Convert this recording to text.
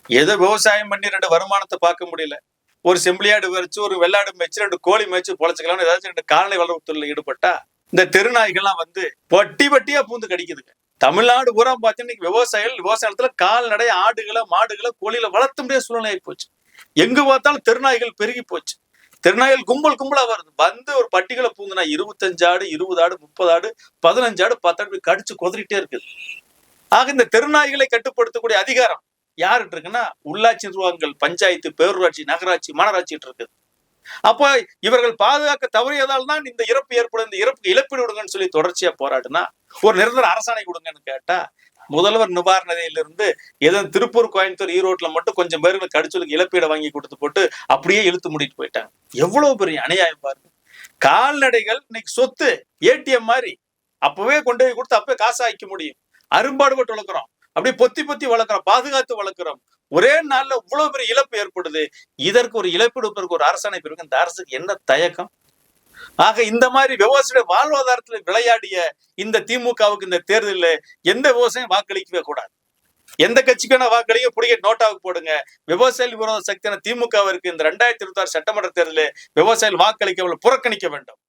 ஏதோ விவசாயம் பண்ணி 2 வருமானத்தை பார்க்க முடியல. ஒரு செம்பிளியாடு வச்சு, ஒரு வெள்ளாடு மேய்ச்சு, 2 கோழி மேய்ச்சு பொழைச்சுக்கலாம்னு ஏதாச்சும் 2 கால்நடை வளர்ப்பு தொழில ஈடுபட்டா, இந்த தெருநாய்கள்லாம் வந்து வட்டி வட்டியா பூந்து கடிக்குதுங்க. தமிழ்நாடு பூரா பார்த்தீங்கன்னா விவசாயிகள் விவசாயத்துல கால்நடை ஆடுகளை, மாடுகளை, கோழிகளை வளர்த்த முடியாத சூழ்நிலை ஆகி போச்சு. எங்கு பார்த்தாலும் தெருநாய்கள் பெருகி போச்சு. தெருநாய்கள் கும்பல் கும்பலா வருது. வந்து ஒரு பட்டிகளை பூந்துனா 25 ஆடு, 20 ஆடு, 30 ஆடு, 15 ஆடு, 10 ஆடு கடிச்சு கொதறிட்டே இருக்குது. ஆக இந்த தெருநாய்களை கட்டுப்படுத்தக்கூடிய அதிகாரம் யாருட்டு இருக்குன்னா உள்ளாட்சி நிர்வாகங்கள், பஞ்சாயத்து, பேரூராட்சி, நகராட்சி, மாநகராட்சி இருக்குது. அப்ப இவர்கள் பாதுகாக்க தவறியதால் தான் இந்த இறப்பு ஏற்படும். இந்த இறப்புக்கு இழப்பீடு கொடுங்கன்னு சொல்லி தொடர்ச்சியா போராடுனா ஒரு நிரந்தர அரசாணை கொடுங்கன்னு கேட்டா முதல்வர் நிவாரண நிதியிலிருந்து ஏதோ திருப்பூர், கோயம்புத்தூர், ஈரோட்ல மட்டும் கொஞ்சம் பேருக்கு கடிச்சலுக்கு இழப்பீடை வாங்கி கொடுத்து போட்டு அப்படியே இழுத்து மூடிட்டு போயிட்டாங்க. எவ்வளவு பெரிய அநியாயம் பாருங்க. கால்நடைகள் இன்னைக்கு சொத்து, ஏடிஎம் மாதிரி அப்பவே கொண்டு போய் கொடுத்து அப்பவே காசு ஆக்க முடியும். அரும்பாடுபட்டு வளர்க்குறோம், அப்படியே பொத்தி பொத்தி வளர்க்குறோம், பாதுகாத்து வளர்க்குறோம். ஒரே நாள்ல இவ்வளவு பெரிய இழப்பு ஏற்படுது. இதற்கு ஒரு இழப்பீடு ஒரு அரசாணை பிறகு இந்த அரசுக்கு என்ன தயக்கம்? ஆக இந்த மாதிரி விவசாய வாழ்வாதாரத்துல விளையாடிய இந்த திமுகவுக்கு இந்த தேர்தலில் எந்த விவசாயம் வாக்களிக்கவே கூடாது. எந்த கட்சிக்கான வாக்களிக்க புடிக்க நோட்டாவுக்கு போடுங்க. விவசாய விரோத சக்தியான திமுகவிற்கு இந்த 2026 சட்டமன்ற தேர்தலில் விவசாயிகள் வாக்களிக்க புறக்கணிக்க வேண்டும்.